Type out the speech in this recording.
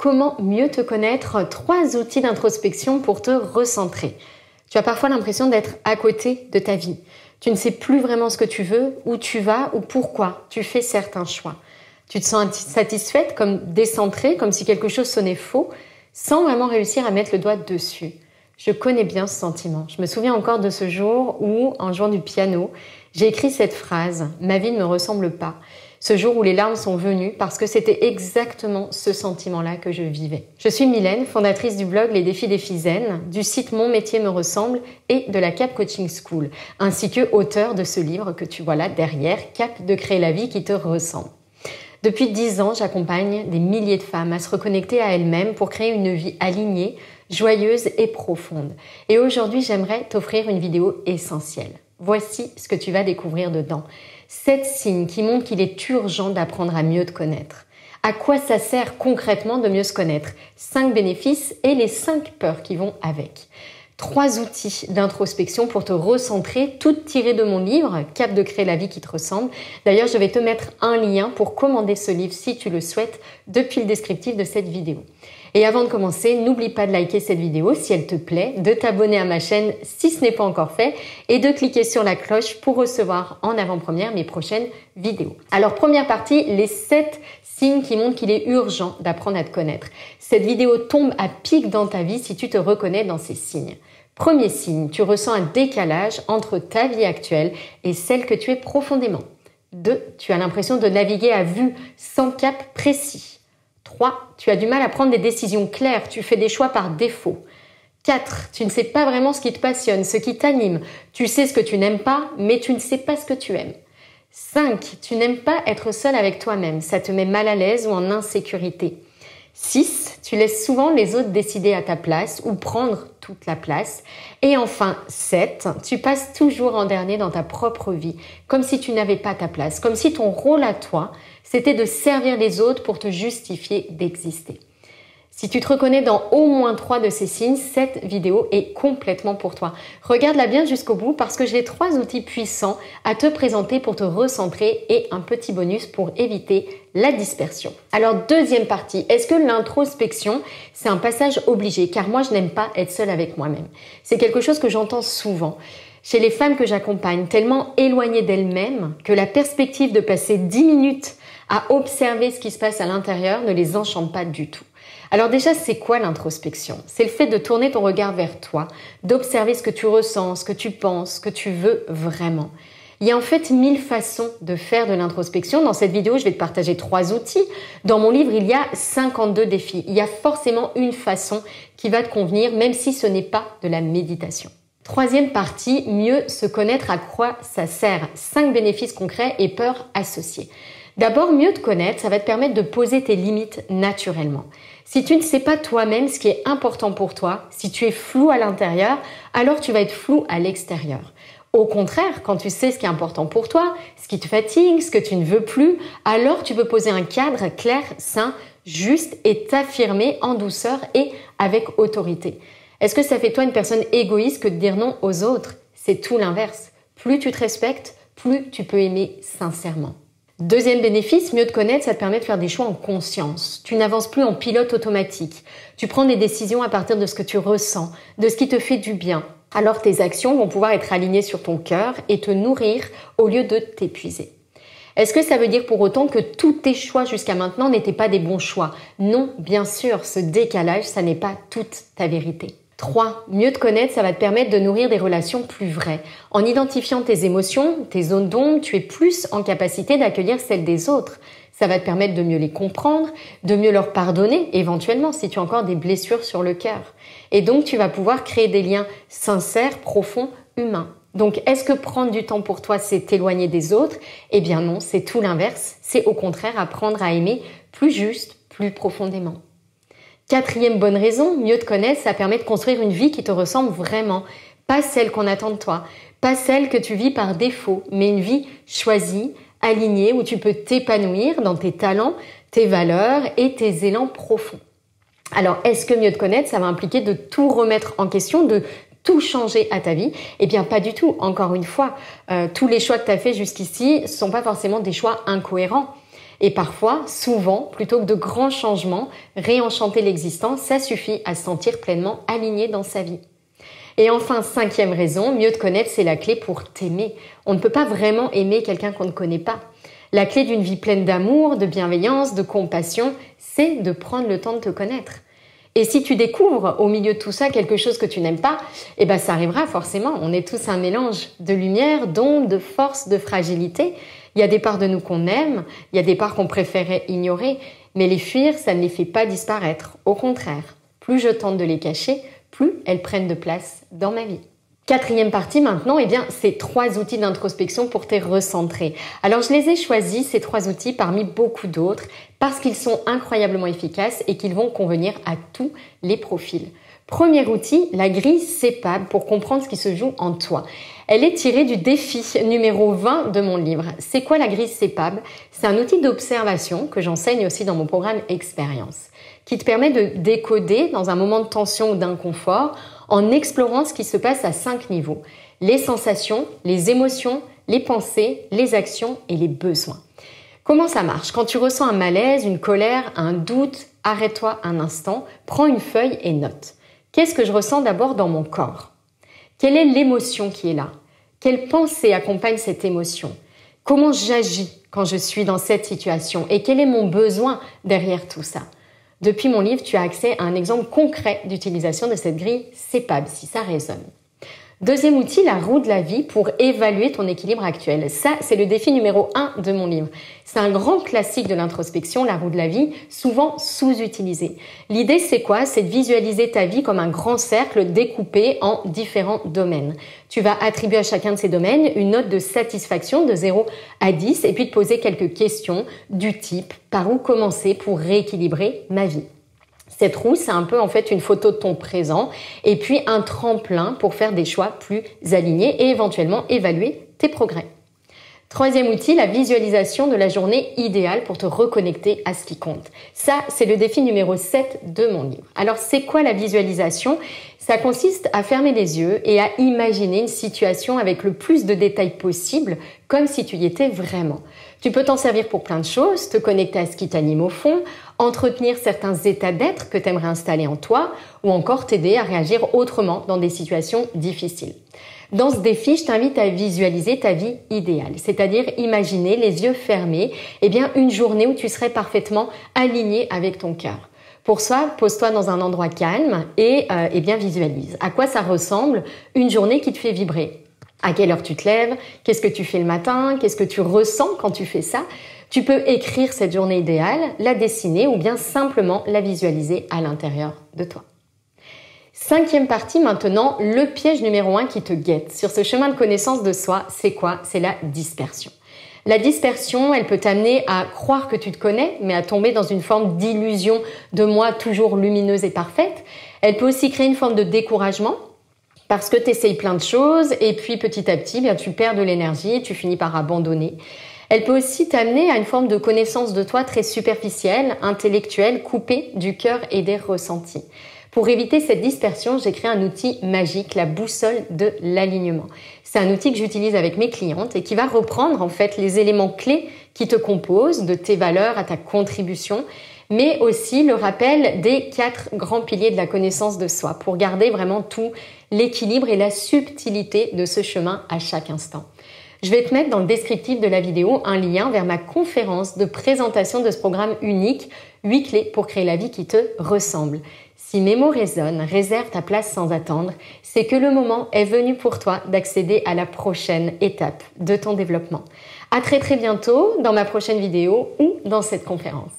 Comment mieux te connaître? 3 outils d'introspection pour te recentrer. Tu as parfois l'impression d'être à côté de ta vie. Tu ne sais plus vraiment ce que tu veux, où tu vas ou pourquoi tu fais certains choix. Tu te sens insatisfaite, comme décentrée, comme si quelque chose sonnait faux, sans vraiment réussir à mettre le doigt dessus. Je connais bien ce sentiment. Je me souviens encore de ce jour où, en jouant du piano, j'ai écrit cette phrase « Ma vie ne me ressemble pas ». Ce jour où les larmes sont venues parce que c'était exactement ce sentiment-là que je vivais. Je suis Mylène, fondatrice du blog Les Défis des Filles Zen, du site Mon Métier Me Ressemble et de la Cap Coaching School, ainsi que auteur de ce livre que tu vois là derrière, Cap de créer la vie qui te ressemble. Depuis 10 ans, j'accompagne des milliers de femmes à se reconnecter à elles-mêmes pour créer une vie alignée, joyeuse et profonde. Et aujourd'hui, j'aimerais t'offrir une vidéo essentielle. Voici ce que tu vas découvrir dedans. 7 signes qui montrent qu'il est urgent d'apprendre à mieux te connaître. À quoi ça sert concrètement de mieux se connaître? 5 bénéfices et les 5 peurs qui vont avec. 3 outils d'introspection pour te recentrer, toutes tirées de mon livre, Cap de créer la vie qui te ressemble. D'ailleurs, je vais te mettre un lien pour commander ce livre si tu le souhaites depuis le descriptif de cette vidéo. Et avant de commencer, n'oublie pas de liker cette vidéo si elle te plaît, de t'abonner à ma chaîne si ce n'est pas encore fait et de cliquer sur la cloche pour recevoir en avant-première mes prochaines vidéos. Alors, première partie, les 7 signes qui montrent qu'il est urgent d'apprendre à te connaître. Cette vidéo tombe à pic dans ta vie si tu te reconnais dans ces signes. Premier signe, tu ressens un décalage entre ta vie actuelle et celle que tu es profondément. 2, tu as l'impression de naviguer à vue sans cap précis. 3, tu as du mal à prendre des décisions claires, tu fais des choix par défaut. 4, tu ne sais pas vraiment ce qui te passionne, ce qui t'anime. Tu sais ce que tu n'aimes pas, mais tu ne sais pas ce que tu aimes. 5, tu n'aimes pas être seul avec toi-même, ça te met mal à l'aise ou en insécurité. 6, tu laisses souvent les autres décider à ta place ou prendre toute la place. Et enfin, 7, tu passes toujours en dernier dans ta propre vie, comme si tu n'avais pas ta place, comme si ton rôle à toi, c'était de servir les autres pour te justifier d'exister. Si tu te reconnais dans au moins 3 de ces signes, cette vidéo est complètement pour toi. Regarde-la bien jusqu'au bout parce que j'ai 3 outils puissants à te présenter pour te recentrer et un petit bonus pour éviter la dispersion. Alors, deuxième partie, est-ce que l'introspection, c'est un passage obligé? Car moi, je n'aime pas être seule avec moi-même. C'est quelque chose que j'entends souvent chez les femmes que j'accompagne, tellement éloignées d'elles-mêmes que la perspective de passer 10 minutes à observer ce qui se passe à l'intérieur ne les enchante pas du tout. Alors déjà, c'est quoi l'introspection? C'est le fait de tourner ton regard vers toi, d'observer ce que tu ressens, ce que tu penses, ce que tu veux vraiment. Il y a en fait 1000 façons de faire de l'introspection. Dans cette vidéo, je vais te partager 3 outils. Dans mon livre, il y a 52 défis. Il y a forcément une façon qui va te convenir, même si ce n'est pas de la méditation. Troisième partie, mieux se connaître, à quoi ça sert? 5 bénéfices concrets et peurs associées. D'abord, mieux te connaître, ça va te permettre de poser tes limites naturellement. Si tu ne sais pas toi-même ce qui est important pour toi, si tu es flou à l'intérieur, alors tu vas être flou à l'extérieur. Au contraire, quand tu sais ce qui est important pour toi, ce qui te fatigue, ce que tu ne veux plus, alors tu peux poser un cadre clair, sain, juste et t'affirmer en douceur et avec autorité. Est-ce que ça fait toi une personne égoïste que de dire non aux autres? C'est tout l'inverse. Plus tu te respectes, plus tu peux aimer sincèrement. Deuxième bénéfice, mieux te connaître, ça te permet de faire des choix en conscience. Tu n'avances plus en pilote automatique. Tu prends des décisions à partir de ce que tu ressens, de ce qui te fait du bien. Alors tes actions vont pouvoir être alignées sur ton cœur et te nourrir au lieu de t'épuiser. Est-ce que ça veut dire pour autant que tous tes choix jusqu'à maintenant n'étaient pas des bons choix? Non, bien sûr, ce décalage, ça n'est pas toute ta vérité. 3. Mieux te connaître, ça va te permettre de nourrir des relations plus vraies. En identifiant tes émotions, tes zones d'ombre, tu es plus en capacité d'accueillir celles des autres. Ça va te permettre de mieux les comprendre, de mieux leur pardonner, éventuellement, si tu as encore des blessures sur le cœur. Et donc, tu vas pouvoir créer des liens sincères, profonds, humains. Donc, est-ce que prendre du temps pour toi, c'est t'éloigner des autres? Eh bien non, c'est tout l'inverse. C'est au contraire apprendre à aimer plus juste, plus profondément. 4e bonne raison, mieux te connaître, ça permet de construire une vie qui te ressemble vraiment. Pas celle qu'on attend de toi, pas celle que tu vis par défaut, mais une vie choisie, alignée, où tu peux t'épanouir dans tes talents, tes valeurs et tes élans profonds. Alors, est-ce que mieux te connaître, ça va impliquer de tout remettre en question, de tout changer à ta vie? Eh bien, pas du tout. Encore une fois, tous les choix que tu as faits jusqu'ici ne sont pas forcément des choix incohérents. Et parfois, souvent, plutôt que de grands changements, réenchanter l'existence, ça suffit à se sentir pleinement aligné dans sa vie. Et enfin, 5e raison, mieux te connaître, c'est la clé pour t'aimer. On ne peut pas vraiment aimer quelqu'un qu'on ne connaît pas. La clé d'une vie pleine d'amour, de bienveillance, de compassion, c'est de prendre le temps de te connaître. Et si tu découvres au milieu de tout ça quelque chose que tu n'aimes pas, eh ben ça arrivera forcément. On est tous un mélange de lumière, d'ombre, de force, de fragilité. Il y a des parts de nous qu'on aime, il y a des parts qu'on préférait ignorer, mais les fuir, ça ne les fait pas disparaître. Au contraire, plus je tente de les cacher, plus elles prennent de place dans ma vie. 4e partie maintenant, eh bien, c'est 3 outils d'introspection pour te recentrer. Alors, je les ai choisis, ces 3 outils, parmi beaucoup d'autres, parce qu'ils sont incroyablement efficaces et qu'ils vont convenir à tous les profils. Premier outil, la grille CEPAB pour comprendre ce qui se joue en toi. Elle est tirée du défi numéro 20 de mon livre. C'est quoi la grille CEPAB? C'est un outil d'observation que j'enseigne aussi dans mon programme Expérience, qui te permet de décoder dans un moment de tension ou d'inconfort en explorant ce qui se passe à 5 niveaux. Les sensations, les émotions, les pensées, les actions et les besoins. Comment ça marche? Quand tu ressens un malaise, une colère, un doute, arrête-toi un instant, prends une feuille et note. Qu'est-ce que je ressens d'abord dans mon corps? Quelle est l'émotion qui est là? Quelle pensée accompagne cette émotion? Comment j'agis quand je suis dans cette situation? Et quel est mon besoin derrière tout ça? Depuis mon livre, tu as accès à un exemple concret d'utilisation de cette grille CEPAB, si ça résonne. Deuxième outil, la roue de la vie pour évaluer ton équilibre actuel. Ça, c'est le défi numéro 1 de mon livre. C'est un grand classique de l'introspection, la roue de la vie, souvent sous-utilisée. L'idée, c'est quoi? C'est de visualiser ta vie comme un grand cercle découpé en différents domaines. Tu vas attribuer à chacun de ces domaines une note de satisfaction de 0 à 10 et puis te poser quelques questions du type « Par où commencer pour rééquilibrer ma vie ?» Cette roue, c'est un peu en fait une photo de ton présent et puis un tremplin pour faire des choix plus alignés et éventuellement évaluer tes progrès. 3e outil, la visualisation de la journée idéale pour te reconnecter à ce qui compte. Ça, c'est le défi numéro 7 de mon livre. Alors, c'est quoi la visualisation? Ça consiste à fermer les yeux et à imaginer une situation avec le plus de détails possible, comme si tu y étais vraiment. Tu peux t'en servir pour plein de choses, te connecter à ce qui t'anime au fond, entretenir certains états d'être que tu aimerais installer en toi, ou encore t'aider à réagir autrement dans des situations difficiles. Dans ce défi, je t'invite à visualiser ta vie idéale, c'est-à-dire imaginer les yeux fermés, une journée où tu serais parfaitement aligné avec ton cœur. Pour ça, pose-toi dans un endroit calme et visualise. À quoi ça ressemble une journée qui te fait vibrer? À quelle heure tu te lèves? Qu'est-ce que tu fais le matin? Qu'est-ce que tu ressens quand tu fais ça? Tu peux écrire cette journée idéale, la dessiner ou bien simplement la visualiser à l'intérieur de toi. 5e partie maintenant, le piège numéro 1 qui te guette. Sur ce chemin de connaissance de soi, c'est quoi? C'est la dispersion. La dispersion, elle peut t'amener à croire que tu te connais, mais à tomber dans une forme d'illusion de moi toujours lumineuse et parfaite. Elle peut aussi créer une forme de découragement, parce que tu essayes plein de choses et puis petit à petit, tu perds de l'énergie et tu finis par abandonner. Elle peut aussi t'amener à une forme de connaissance de toi très superficielle, intellectuelle, coupée du cœur et des ressentis. Pour éviter cette dispersion, j'ai créé un outil magique, la boussole de l'alignement. C'est un outil que j'utilise avec mes clientes et qui va reprendre en fait les éléments clés qui te composent, de tes valeurs à ta contribution, mais aussi le rappel des 4 grands piliers de la connaissance de soi pour garder vraiment tout l'équilibre et la subtilité de ce chemin à chaque instant. Je vais te mettre dans le descriptif de la vidéo un lien vers ma conférence de présentation de ce programme unique, 8 clés pour créer la vie qui te ressemble. Si mes mots résonnent, réserve ta place sans attendre, c'est que le moment est venu pour toi d'accéder à la prochaine étape de ton développement. À très bientôt dans ma prochaine vidéo ou dans cette conférence.